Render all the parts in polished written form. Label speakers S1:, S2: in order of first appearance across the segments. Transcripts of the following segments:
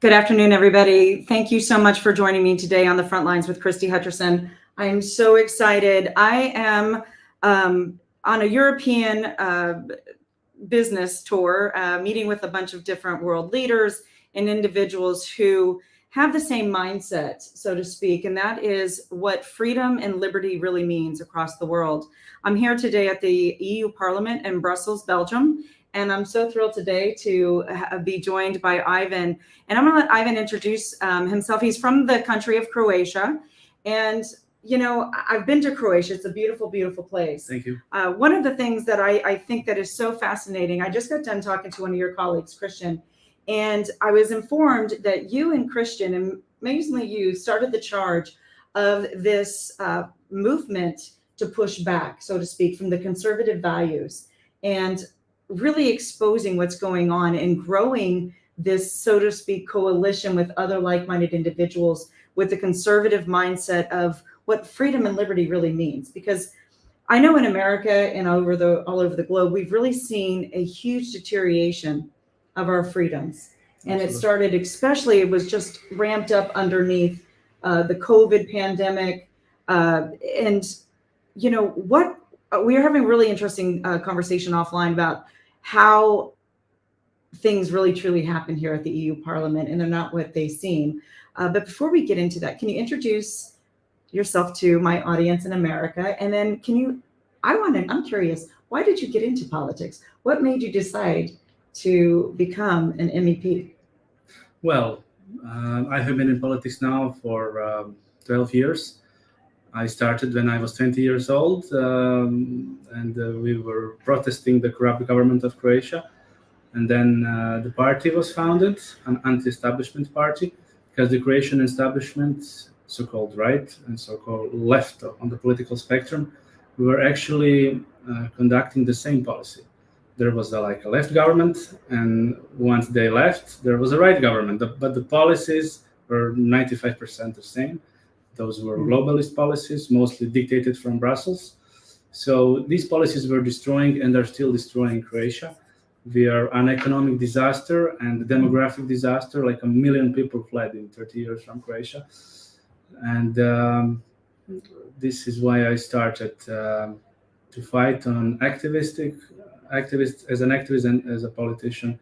S1: Good afternoon, everybody. Thank you so much for joining me today on the front lines with Christy Hutcherson. I am so excited. I am on a European business tour, meeting with a bunch of different world leaders and individuals who have the same mindset, so to speak, and that is what freedom and liberty really means across the world. I'm here today at the EU Parliament in Brussels, Belgium, and I'm so thrilled today to be joined by Ivan. And I'm going to let Ivan introduce himself. He's from the country of Croatia, and I've been to Croatia. It's a beautiful, beautiful place.
S2: Thank you.
S1: One of the things that I think that is so fascinating, I just got done talking to one of your colleagues, Christian, and I was informed that you and Christian, and amazingly you, started the charge of this movement to push back, so to speak, from the conservative values and really exposing what's going on and growing this, so to speak, coalition with other like-minded individuals with the conservative mindset of what freedom and liberty really means. Because I know in America and all over the globe, we've really seen a huge deterioration of our freedoms. And
S2: Absolutely.
S1: It started, especially, it was just ramped up underneath the COVID pandemic. What we are having a really interesting conversation offline about how things really truly happen here at the EU Parliament, and they're not what they seem. But before we get into that, can you introduce yourself to my audience in America? And then I'm curious, why did you get into politics? What made you decide to become an MEP?
S2: Well, I have been in politics now for 12 years. I started when I was 20 years old, and we were protesting the corrupt government of Croatia. And then the party was founded, an anti-establishment party, because the Croatian establishment, so-called right and so-called left on the political spectrum, were actually conducting the same policy. There was a left government, and once they left, there was a right government. But the policies were 95% the same. Those were globalist policies, mostly dictated from Brussels. So these policies were destroying and are still destroying Croatia. We are an economic disaster and a demographic disaster. Like 1 million people fled in 30 years from Croatia. And this is why I started to fight on activist as an activist and as a politician.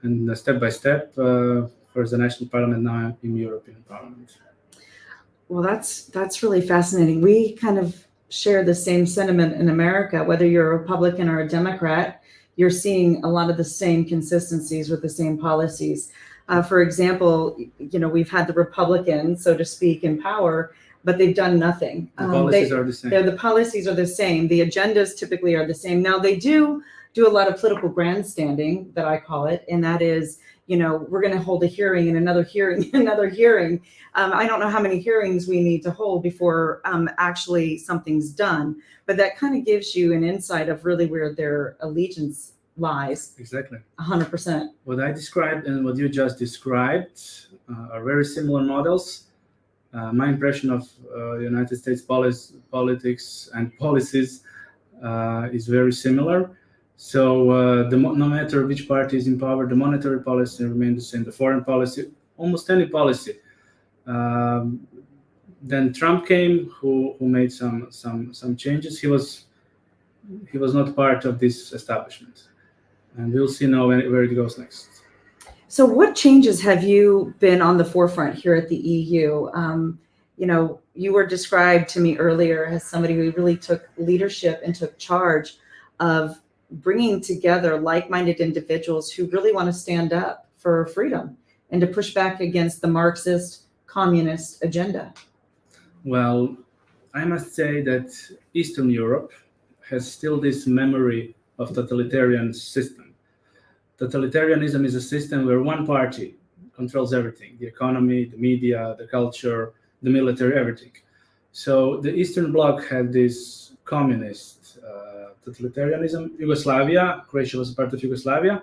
S2: And step by step, for the National Parliament, now I'm in European Parliament.
S1: Well, that's really fascinating. We kind of share the same sentiment in America. Whether you're a Republican or a Democrat, you're seeing a lot of the same consistencies with the same policies. For example, we've had the Republicans, so to speak, in power, but they've done nothing.
S2: The policies are the same.
S1: The policies are the same. The agendas typically are the same. Now, they do a lot of political grandstanding, that I call it, and that is, we're going to hold a hearing and another hearing, another hearing. I don't know how many hearings we need to hold before actually something's done, but that kind of gives you an insight of really where their allegiance lies.
S2: Exactly.
S1: 100%.
S2: What I described and what you just described are very similar models. My impression of United States politics and policies is very similar. So no matter which party is in power, the monetary policy remains the same. The foreign policy, almost any policy. Then Trump came, who made some changes. He was not part of this establishment, and we'll see now where it goes next.
S1: So, what changes have you been on the forefront here at the EU? You were described to me earlier as somebody who really took leadership and took charge of bringing together like-minded individuals who really want to stand up for freedom and to push back against the Marxist communist agenda.
S2: Well, I must say that Eastern Europe has still this memory of totalitarian system. Totalitarianism is a system where one party controls everything: the economy, the media, the culture, the military, everything. So the Eastern Bloc had this communist totalitarianism. Yugoslavia, Croatia was a part of Yugoslavia,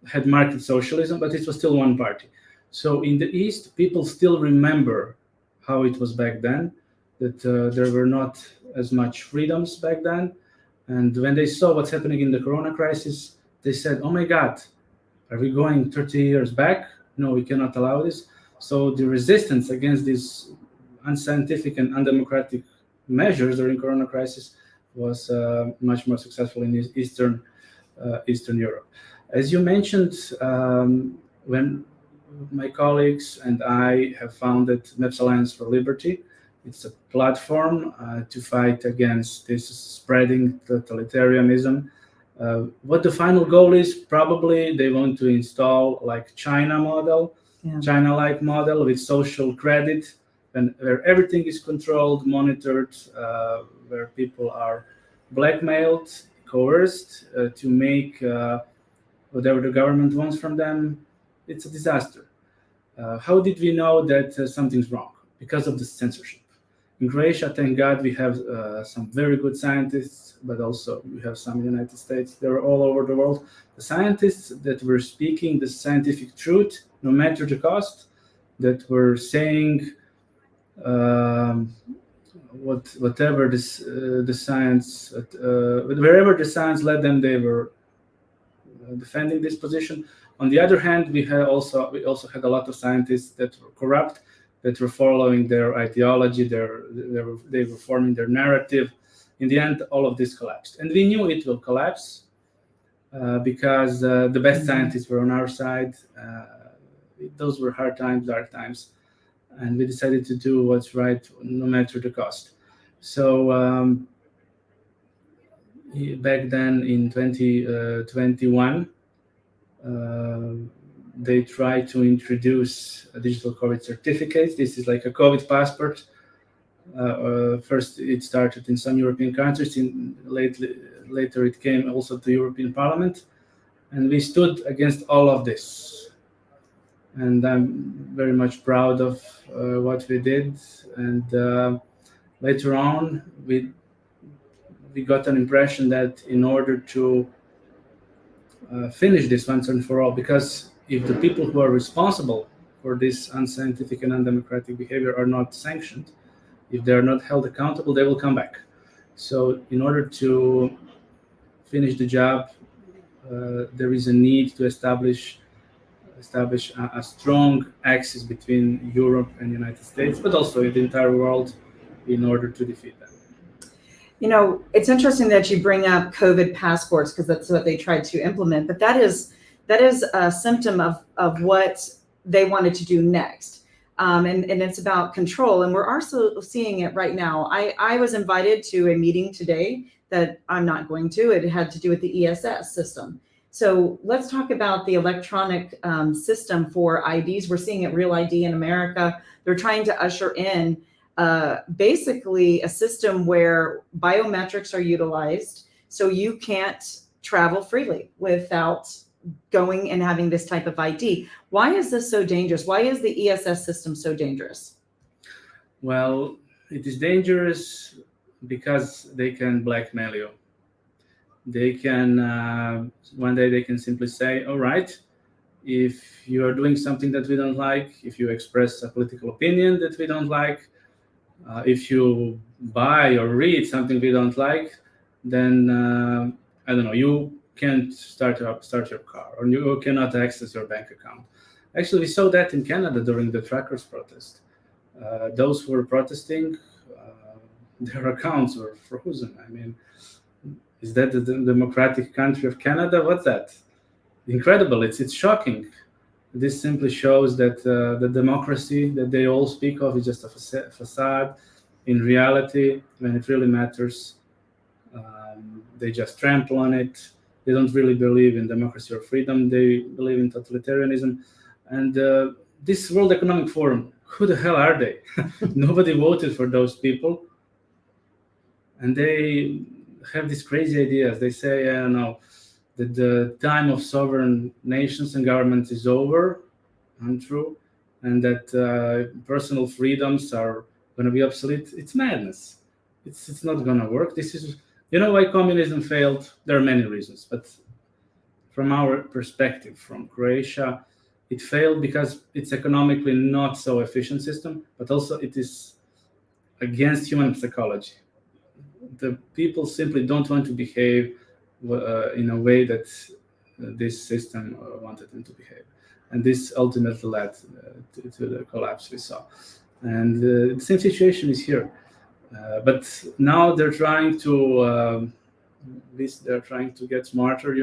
S2: had market socialism, but it was still one party. So in the East, people still remember how it was back then, that there were not as much freedoms back then. And when they saw what's happening in the Corona crisis, they said, oh my God, Are we going 30 years back? No, we cannot allow this. So the resistance against these unscientific and undemocratic measures during Corona crisis was much more successful in Eastern Europe. As you mentioned, when my colleagues and I have founded MEPS Alliance for Liberty, it's a platform to fight against this spreading totalitarianism. What the final goal is, probably they want to install like China-like model with social credit, and where everything is controlled, monitored, where people are blackmailed, coerced to make whatever the government wants from them. It's a disaster. How did we know that something's wrong? Because of the censorship. In Croatia, thank God, we have some very good scientists, but also we have some in the United States. They're all over the world. The scientists that were speaking the scientific truth, no matter the cost, that were saying whatever the science, wherever the science led them, they were defending this position. On the other hand, we also had a lot of scientists that were corrupt, that were following their ideology, they were forming their narrative. In the end, all of this collapsed. And we knew it will collapse because the best scientists were on our side. Those were hard times, dark times. And we decided to do what's right, no matter the cost. So back then in 2021, they tried to introduce a digital COVID certificate. This is like a COVID passport. First, it started in some European countries. Later, it came also to European Parliament. And we stood against all of this. And I'm very much proud of what we did. And later on, we got an impression that in order to finish this once and for all, because if the people who are responsible for this unscientific and undemocratic behavior are not sanctioned, if they are not held accountable, they will come back. So in order to finish the job, there is a need to establish a strong axis between Europe and the United States, but also the entire world, in order to defeat them.
S1: You know, it's interesting that you bring up COVID passports, because that's what they tried to implement. But that is a symptom of what they wanted to do next. And it's about control. And we're also seeing it right now. I was invited to a meeting today that I'm not going to. It had to do with the ESS system. So let's talk about the electronic system for IDs. We're seeing it, Real ID in America. They're trying to usher in basically a system where biometrics are utilized, so you can't travel freely without going and having this type of ID. Why is this so dangerous? Why is the ESS system so dangerous?
S2: Well, it is dangerous because they can blackmail you. They can, one day they can simply say, all right, if you are doing something that we don't like, if you express a political opinion that we don't like, if you buy or read something we don't like, then I don't know, you can't start your car, or you cannot access your bank account. Actually, we saw that in Canada during the truckers' protest. Those who were protesting, their accounts were frozen. I mean, is that the democratic country of Canada? What's that? Incredible! It's shocking. This simply shows that the democracy that they all speak of is just a facade. In reality, when it really matters, they just trample on it. They don't really believe in democracy or freedom. They believe in totalitarianism. And this World Economic Forum, who the hell are they? Nobody voted for those people. And they have these crazy ideas. They say, I don't know, that the time of sovereign nations and governments is over, untrue, and that personal freedoms are going to be obsolete. It's madness. It's not going to work. This is, you know, why communism failed. There are many reasons, but from our perspective, from Croatia, it failed because it's economically not so efficient system, but also it is against human psychology. The people simply don't want to behave in a way that this system wanted them to behave. And this ultimately led to the collapse we saw. And the same situation is here. But now they're trying to get smarter,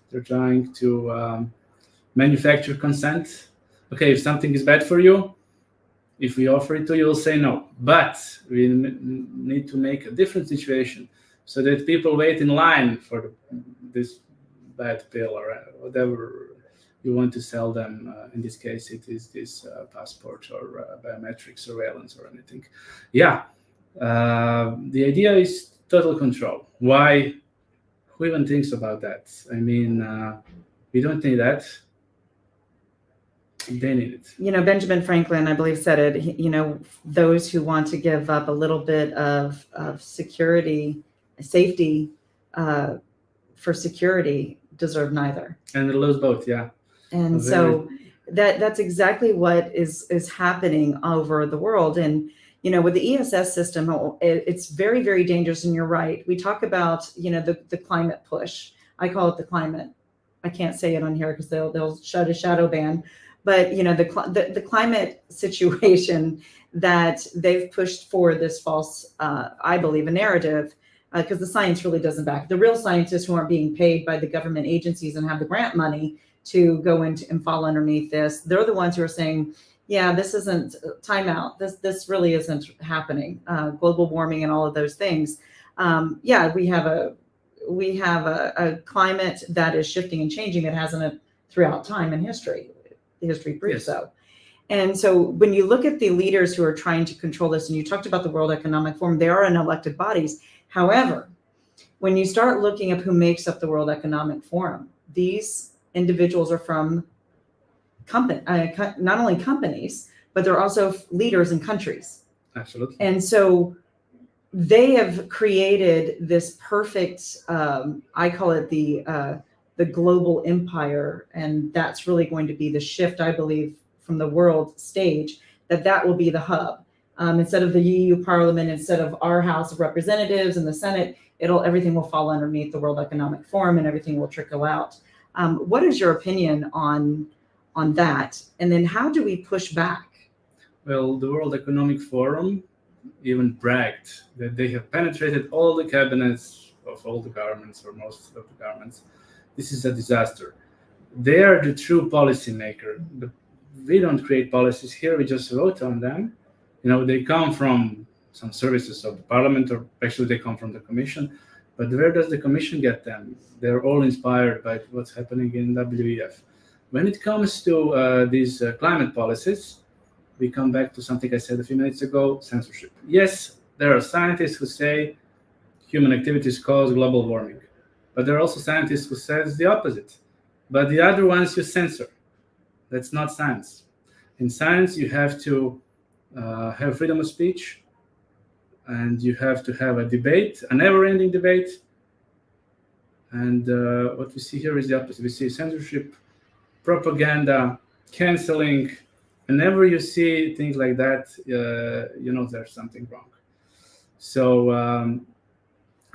S2: They're trying to manufacture consent. Okay, if something is bad for you, if we offer it to you, you'll say no. But we need to make a different situation so that people wait in line for this bad pill or whatever you want to sell them. In this case, it is this passport or biometric surveillance or anything. Yeah, the idea is total control. Why? Who even thinks about that? I mean, we don't need that. They need it.
S1: Benjamin Franklin, I believe, said it. Those who want to give up a little bit of safety for security deserve neither.
S2: And they lose both, yeah.
S1: And so that's exactly what is happening over the world. And with the ESS system, it's very, very dangerous. And you're right. We talk about the climate push. I call it the climate. I can't say it on here because they'll shut a shadow ban. But the climate situation that they've pushed for this false, I believe, a narrative, because the science really doesn't back. The real scientists who aren't being paid by the government agencies and have the grant money to go into and fall underneath this, they're the ones who are saying, yeah, this isn't timeout. This really isn't happening. Global warming and all of those things. Yeah, we have a climate that is shifting and changing that hasn't throughout time and history. History proves so. And so when you look at the leaders who are trying to control this, and you talked about the World Economic Forum, they are elected bodies. However, when you start looking at who makes up the World Economic Forum, these individuals are from not only companies, but they're also leaders in countries.
S2: Absolutely.
S1: And so they have created this perfect, I call it the global empire, and that's really going to be the shift, I believe, from the world stage, that will be the hub. Instead of the EU Parliament, instead of our House of Representatives and the Senate, everything will fall underneath the World Economic Forum, and everything will trickle out. What is your opinion on that? And then how do we push back?
S2: Well, the World Economic Forum even bragged that they have penetrated all the cabinets of all the governments, or most of the governments. This is a disaster. They are the true policymaker. We don't create policies here. We just vote on them. They come from some services of the Parliament, or actually they come from the Commission. But where does the Commission get them? They're all inspired by what's happening in WEF. When it comes to these climate policies, we come back to something I said a few minutes ago: censorship. Yes, there are scientists who say human activities cause global warming. But there are also scientists who says the opposite. But the other ones you censor. That's not science. In science, you have to have freedom of speech, and you have to have a debate, a never-ending debate. And what we see here is the opposite. We see censorship, propaganda, canceling. Whenever you see things like that, there's something wrong. So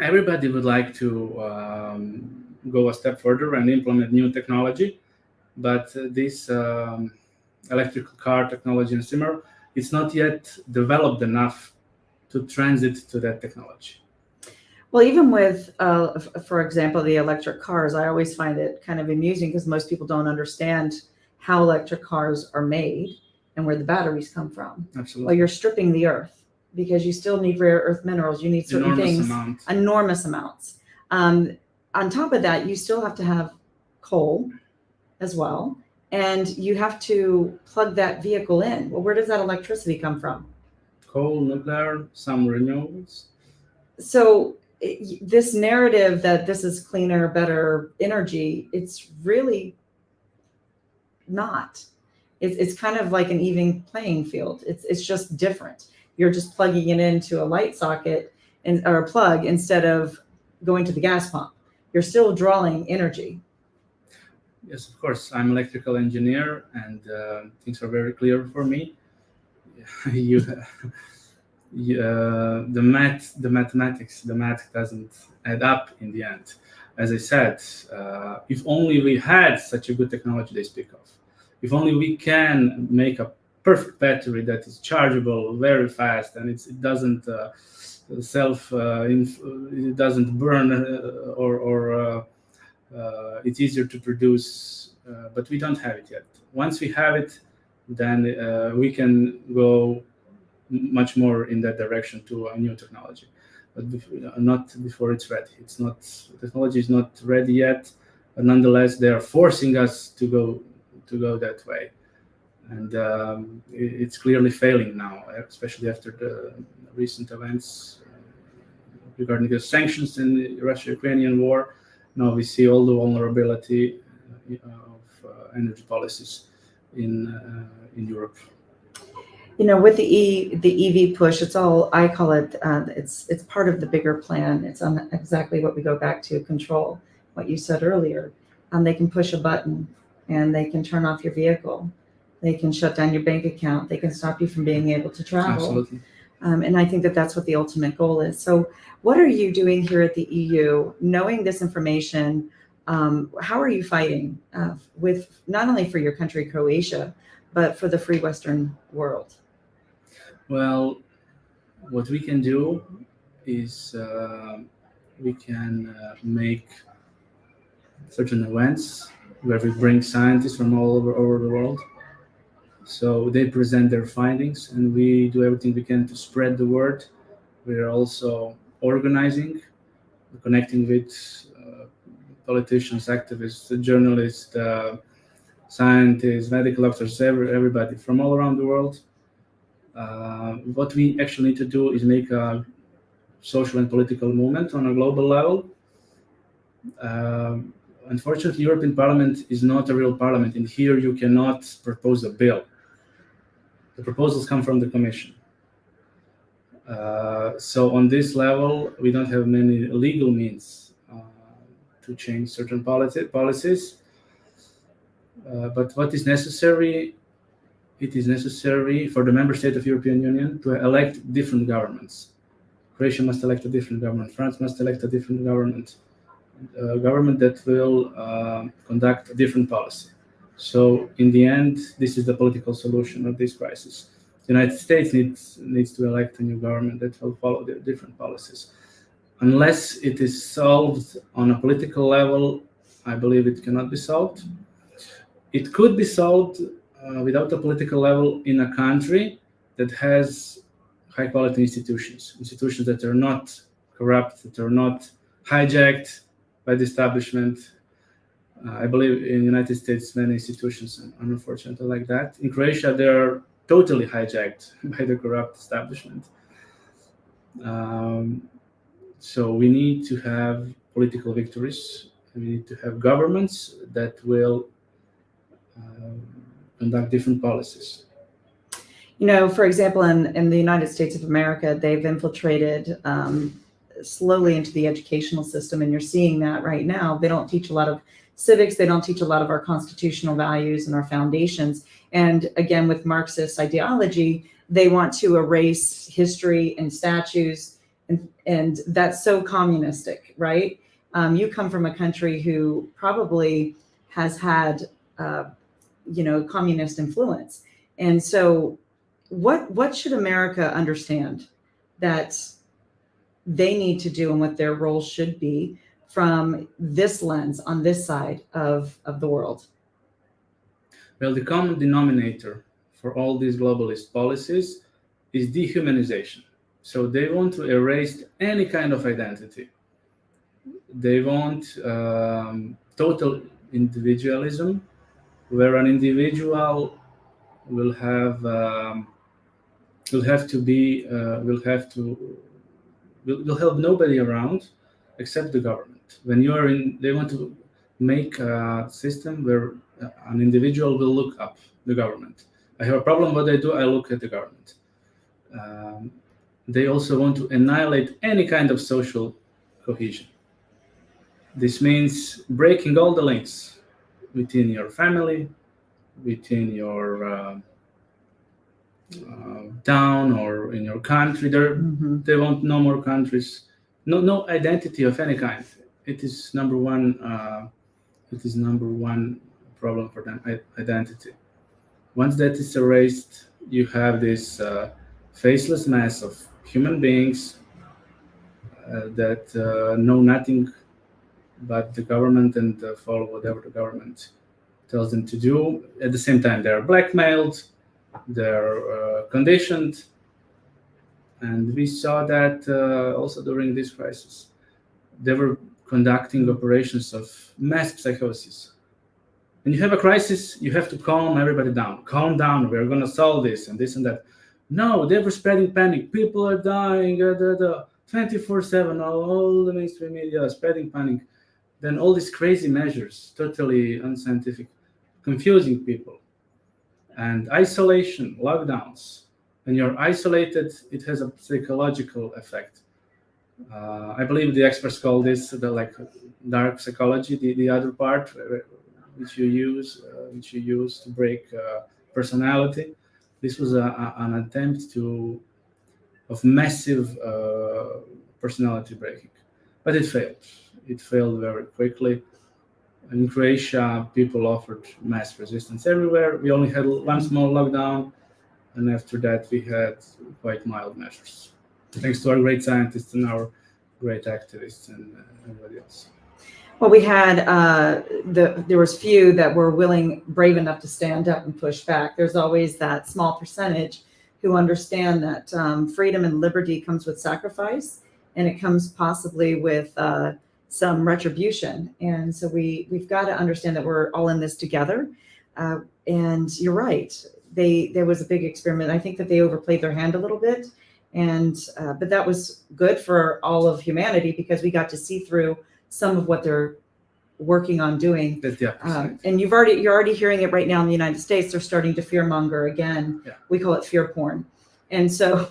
S2: everybody would like to go a step further and implement new technology, but this electrical car technology and similar, it's not yet developed enough to transit to that technology.
S1: Well, even with, for example, the electric cars, I always find it kind of amusing because most people don't understand how electric cars are made and where the batteries come from.
S2: Absolutely.
S1: Well, you're stripping the earth, because you still need rare earth minerals. You need certain enormous amounts. On top of that, you still have to have coal as well. And you have to plug that vehicle in. Well, where does that electricity come from?
S2: Coal, nuclear, some renewables.
S1: So this narrative that this is cleaner, better energy, it's really not. It's kind of like an even playing field. It's just different. You're just plugging it into a light socket or a plug instead of going to the gas pump. You're still drawing energy.
S2: Yes, of course. I'm an electrical engineer, and things are very clear for me. The math doesn't add up in the end. as I said, if only we had such a good technology they speak of, if only we can make a perfect battery that is chargeable very fast and it doesn't it doesn't burn or it's easier to produce, but we don't have it yet. Once we have it, then we can go much more in that direction to a new technology, but not before it's ready. It's not, technology is not ready yet, but nonetheless they are forcing us to go that way, and it's clearly failing now, especially after the recent events regarding the sanctions in the Russia-Ukrainian war. Now we see all the vulnerability of energy policies in Europe.
S1: With the EV push, it's all, I call it, it's part of the bigger plan. It's on exactly what we go back to, control, what you said earlier. They can push a button and they can turn off your vehicle. They can shut down your bank account. They can stop you from being able to travel.
S2: Absolutely.
S1: And I think that that's what the ultimate goal is. So what are you doing here at the EU, knowing this information? How are you fighting with not only for your country, Croatia, but for the free Western world?
S2: Well, what we can do is we can make certain events where we bring scientists from all over the world. So they present their findings, and we do everything we can to spread the word. We are also organizing, connecting with politicians, activists, journalists, scientists, medical doctors, everybody from all around the world. What we actually need to do is make a social and political movement on a global level. Unfortunately, European Parliament is not a real parliament. In here, you cannot propose a bill. The proposals come from the Commission. So on this level, we don't have many legal means to change certain policies. But what is necessary? It is necessary for the member state of European Union to elect different governments. Croatia must elect a different government. France must elect a different government. A government that will conduct a different policy. So in the end, this is the political solution of this crisis. The United States needs to elect a new government that will follow their different policies. Unless it is solved on a political level, I believe it cannot be solved. It could be solved without a political level in a country that has high quality institutions that are not corrupt, that are not hijacked by the establishment. I believe in the United States, many institutions are unfortunately like that. In Croatia, they are totally hijacked by the corrupt establishment. So we need to have political victories. We need to have governments that will conduct different policies.
S1: For example, in the United States of America, they've infiltrated slowly into the educational system, and you're seeing that right now. They don't teach a lot of civics. They don't teach a lot of our constitutional values and our foundations. And again, with Marxist ideology, they want to erase history and statues, and that's so communistic, right? You come from a country who probably has had, communist influence, and so what should America understand that they need to do and what their role should be from this lens on this side of the world?
S2: Well, the common denominator for all these globalist policies is dehumanization. So they want to erase any kind of identity. They want total individualism, where an individual will have nobody around except the government. When you are in, they want to make a system where an individual will look up the government. I have a problem, what I do, I look at the government. They also want to annihilate any kind of social cohesion. This means breaking all the links within your family, within your town, or in your country. They want no more countries, no identity of any kind. it is number one. It is number one problem for them: identity. Once that is erased, you have this faceless mass of human beings that know nothing but the government and follow whatever the government tells them to do. At the same time, they're blackmailed, they're conditioned, and we saw that also during this crisis. They were conducting operations of mass psychosis. When you have a crisis, you have to calm everybody down. Calm down, we're going to solve this and this and that. No, they were spreading panic. People are dying, 24/7, all the mainstream media spreading panic. Then all these crazy measures, totally unscientific, confusing people. And isolation, lockdowns. When you're isolated, it has a psychological effect. I believe the experts call this the dark psychology, the other part which you use to break personality. This was an attempt of massive personality breaking, but it failed. It failed very quickly. In Croatia, people offered mass resistance everywhere. We only had one small lockdown, and after that, we had quite mild measures, thanks to our great scientists and our great activists and everybody else.
S1: Well, we had there was few that were brave enough to stand up and push back. There's always that small percentage who understand that freedom and liberty comes with sacrifice, and it comes possibly with some retribution. And so we've got to understand that we're all in this together. And you're right. There was a big experiment. I think that they overplayed their hand a little bit, but that was good for all of humanity because we got to see through some of what they're working on doing. And you're already hearing it right now in the United States. They're starting to fearmonger again.
S2: Yeah.
S1: We call it fear porn. And so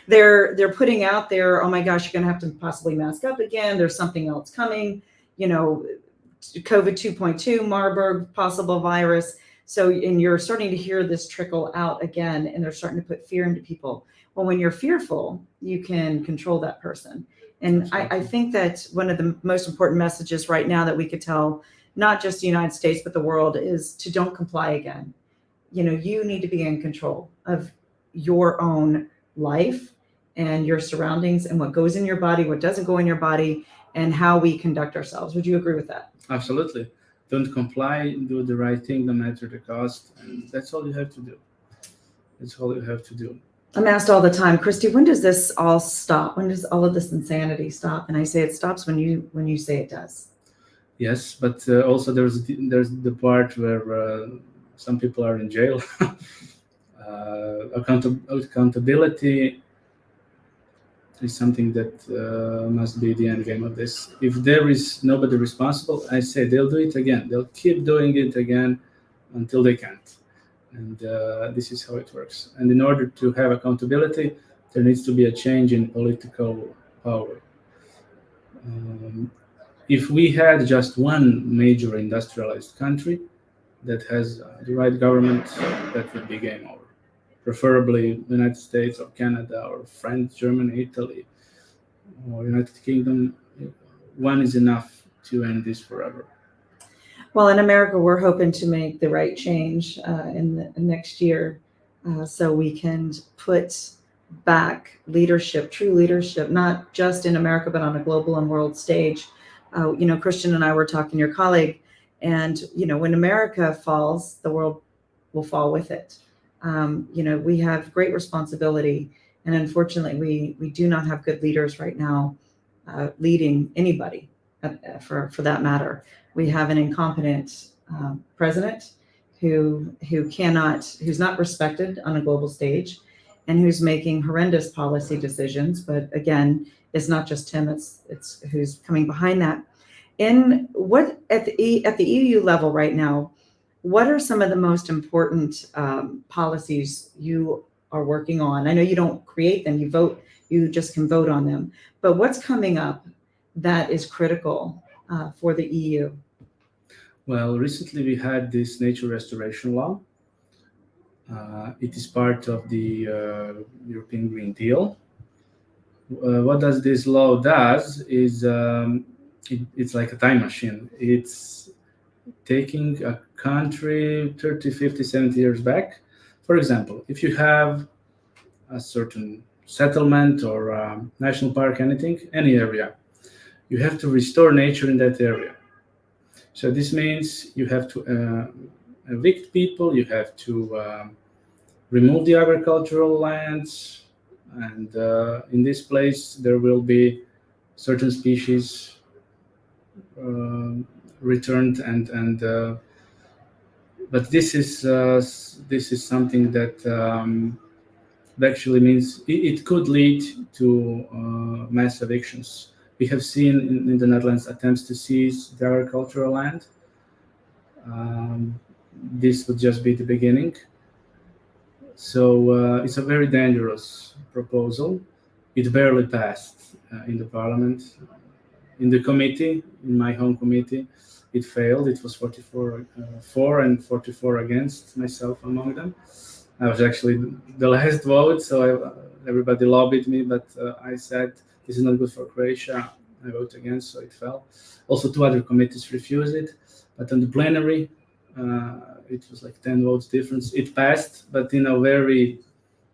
S1: they're putting out there, oh my gosh, you're going to have to possibly mask up again. There's something else coming, COVID 2.2, Marburg, possible virus. So, and you're starting to hear this trickle out again, and they're starting to put fear into people. Well, when you're fearful, you can control that person. And I think that one of the most important messages right now that we could tell, not just the United States, but the world, is to don't comply again. You need to be in control of your own life and your surroundings and what goes in your body, what doesn't go in your body, and how we conduct ourselves. Would you agree with that?
S2: Absolutely. Don't comply, do the right thing, no matter the cost. And that's all you have to do. That's all you have to do.
S1: I'm asked all the time, Christy, when does this all stop? When does all of this insanity stop? And I say it stops when you say it does.
S2: Yes, but also there's the part where some people are in jail. Accountability is something that must be the end game of this. If there is nobody responsible, I say they'll do it again. They'll keep doing it again until they can't. And this is how it works. And in order to have accountability, there needs to be a change in political power. If we had just one major industrialized country that has the right government, that would be game over. Preferably the United States or Canada or France, Germany, Italy, or United Kingdom. One is enough to end this forever.
S1: Well, in America, we're hoping to make the right change in the next year so we can put back leadership, true leadership, not just in America, but on a global and world stage. Christian and I were talking, your colleague, and, when America falls, the world will fall with it. We have great responsibility, and unfortunately, we do not have good leaders right now leading anybody for that matter. We have an incompetent president who's not respected on a global stage, and who's making horrendous policy decisions. But again, it's not just him; it's who's coming behind that. And what at the EU level right now, what are some of the most important policies you are working on? I know you don't create them; you just can vote on them. But what's coming up that is critical for the EU?
S2: Well, recently we had this nature restoration law. It is part of the European Green Deal. What does this law does is it's like a time machine. It's taking a country 30, 50, 70 years back. For example, if you have a certain settlement or national park, anything, any area, you have to restore nature in that area. So this means you have to evict people, you have to remove the agricultural lands, and in this place there will be certain species returned, and but this is something that actually means it could lead to mass evictions. We have seen in the Netherlands attempts to seize the agricultural land. Um, this would just be the beginning. So it's a very dangerous proposal. It barely passed in the parliament. In the committee, in my home committee, it failed. It was 44 for and 44 against, myself among them. I was actually the last vote, so everybody lobbied me, but I said, this is not good for Croatia. I voted against, so it fell. Also, two other committees refused it, but on the plenary, it was like 10 votes difference. It passed, but in a very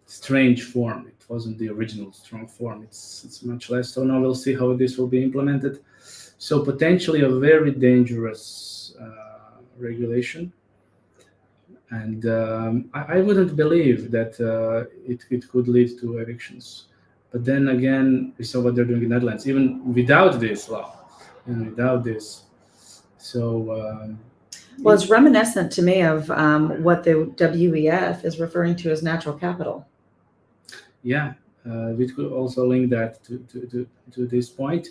S2: strange form. It wasn't the original strong form. It's much less. So now we'll see how this will be implemented. So potentially a very dangerous regulation. And I wouldn't believe that it could lead to evictions. But then again, we saw what they're doing in the Netherlands, even without this law and without this. So
S1: well, it's reminiscent to me of what the WEF is referring to as natural capital.
S2: Yeah, we could also link that to this point.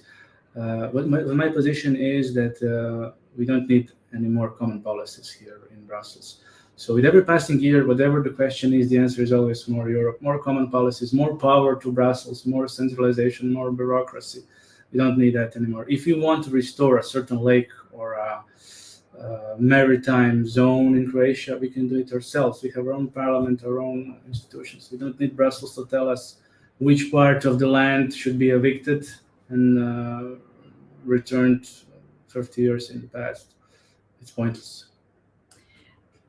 S2: What my position is that we don't need any more common policies here in Brussels. So with every passing year, whatever the question is, the answer is always more Europe, more common policies, more power to Brussels, more centralization, more bureaucracy. We don't need that anymore. If you want to restore a certain lake or a maritime zone in Croatia, we can do it ourselves. We have our own parliament, our own institutions. We don't need Brussels to tell us which part of the land should be evicted and returned 50 years in the past. It's pointless.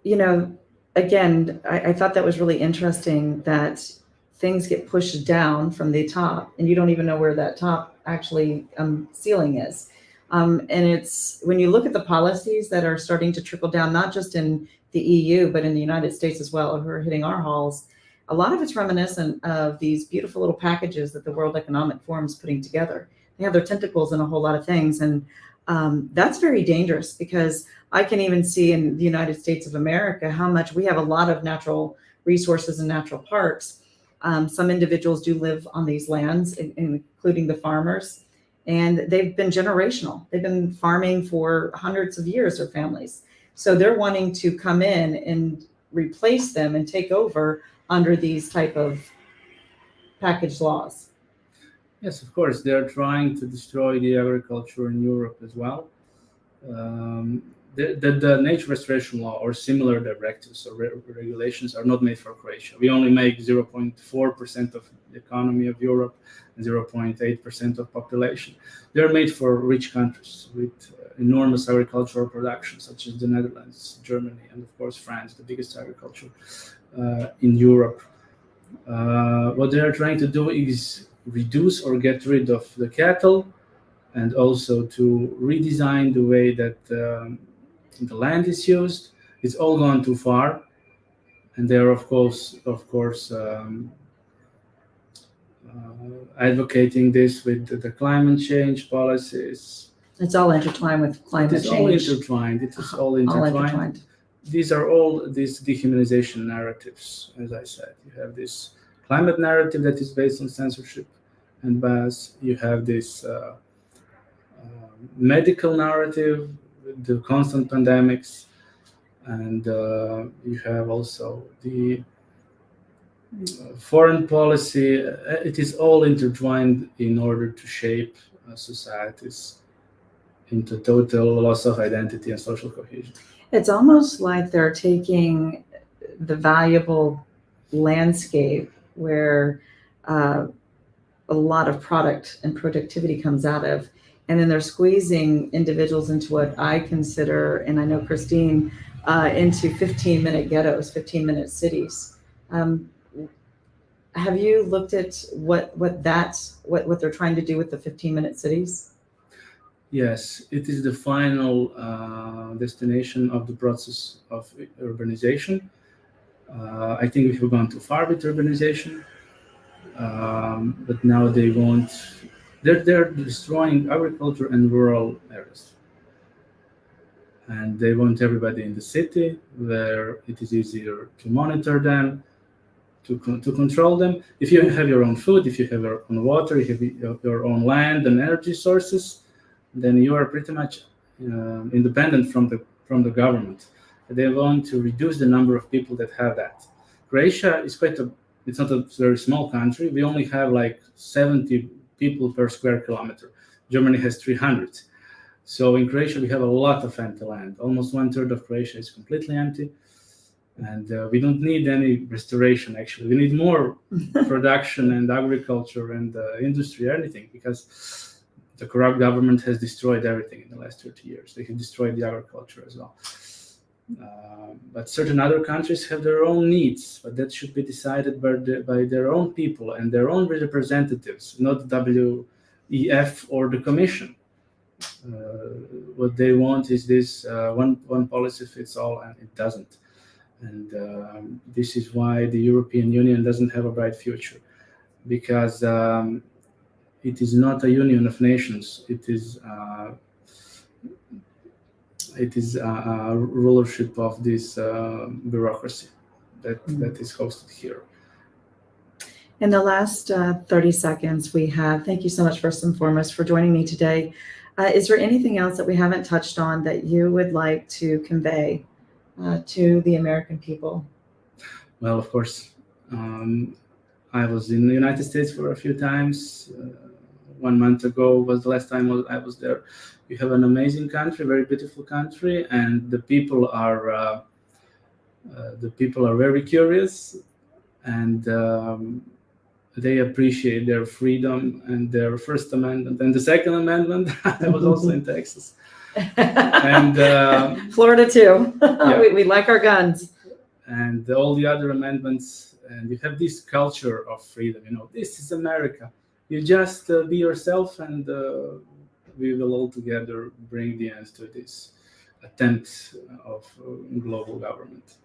S1: You know, again, I thought that was really interesting that things get pushed down from the top and you don't even know where that top actually ceiling is. And it's when you look at the policies that are starting to trickle down, not just in the EU, but in the United States as well, who are hitting our halls, a lot of it's reminiscent of these beautiful little packages that the World Economic Forum is putting together. They have their tentacles in a whole lot of things. And that's very dangerous because I can even see in the United States of America how much we have a lot of natural resources and natural parks. Some individuals do live on these lands, including the farmers, and they've been generational. They've been farming for hundreds of years, their families. So they're wanting to come in and replace them and take over under these type of package laws.
S2: Yes, of course, they're trying to destroy the agriculture in Europe as well. The nature restoration law or similar directives or regulations are not made for Croatia. We only make 0.4% of the economy of Europe and 0.8% of population. They're made for rich countries with enormous agricultural production, such as the Netherlands, Germany, and of course France, the biggest agriculture in Europe. What they are trying to do is reduce or get rid of the cattle, and also to redesign the way that the land is used. It's all gone too far, and they're of course advocating this with the climate change policies.
S1: It's all intertwined with climate change.
S2: It is all intertwined. It is all intertwined. These are all these dehumanization narratives, as I said. You have this climate narrative that is based on censorship and bias. You have this medical narrative, the constant pandemics, and you have also the foreign policy. It is all intertwined in order to shape societies into total loss of identity and social cohesion.
S1: It's almost like they're taking the valuable landscape where a lot of product and productivity comes out of, and then they're squeezing individuals into what I consider, and I know Christine, into 15-minute ghettos, 15-minute cities. Have you looked at what they're trying to do with the 15-minute cities?
S2: Yes, it is the final destination of the process of urbanization. I think we have gone too far with urbanization, but now they want. They're destroying agriculture and rural areas, and they want everybody in the city where it is easier to monitor them, to control them. If you have your own food, if you have your own water, you have your own land and energy sources, then you are pretty much independent from the government. They want to reduce the number of people that have that. Croatia is it's not a very small country. We only have like 70 people per square kilometer. Germany has 300. So in Croatia, we have a lot of empty land. Almost 1/3 of Croatia is completely empty. And we don't need any restoration, actually. We need more production and agriculture and industry, anything, because the corrupt government has destroyed everything in the last 30 years. They have destroyed the agriculture as well. But certain other countries have their own needs, but that should be decided by their own people and their own representatives, not WEF or the Commission. What they want is this one policy fits all, and it doesn't. And this is why the European Union doesn't have a bright future, because it is not a union of nations. It is a rulership of this bureaucracy that is hosted here.
S1: In the last 30 seconds we have, thank you so much first and foremost for joining me today. Is there anything else that we haven't touched on that you would like to convey to the American people?
S2: Well, of course, I was in the United States for a few times. 1 month ago was the last time I was there. We have an amazing country, very beautiful country, and the people are very curious, and they appreciate their freedom and their First Amendment and the Second Amendment. I was also in Texas. And
S1: Florida too.
S2: Yeah.
S1: We like our guns.
S2: And all the other amendments, and you have this culture of freedom. This is America. You just be yourself, and we will all together bring the end to this attempt of global government.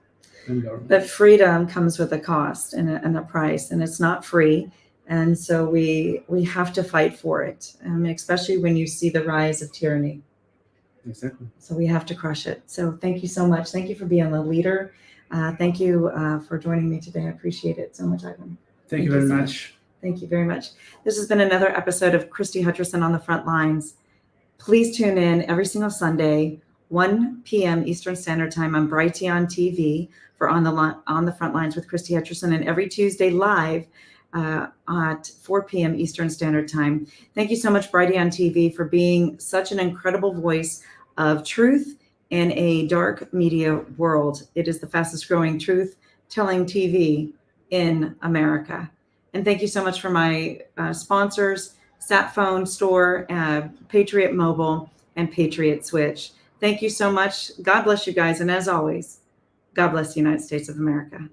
S1: But freedom comes with a cost and a price, and it's not free. And so we have to fight for it, especially when you see the rise of tyranny.
S2: Exactly.
S1: So we have to crush it. So thank you so much. Thank you for being a leader. Thank you for joining me today. I appreciate it so much, Ivan.
S2: Thank you very much.
S1: Thank you very much. This has been another episode of Christy Hutcherson on the Front Lines. Please tune in every single Sunday, 1 p.m. Eastern Standard Time on Brighteon TV for On the Front Lines with Christy Hutcherson, and every Tuesday live at 4 p.m. Eastern Standard Time. Thank you so much, Brighteon TV, for being such an incredible voice of truth in a dark media world. It is the fastest growing truth-telling TV in America. And thank you so much for my sponsors, Sat Phone Store, Patriot Mobile, and Patriot Switch. Thank you so much. God bless you guys. And as always, God bless the United States of America.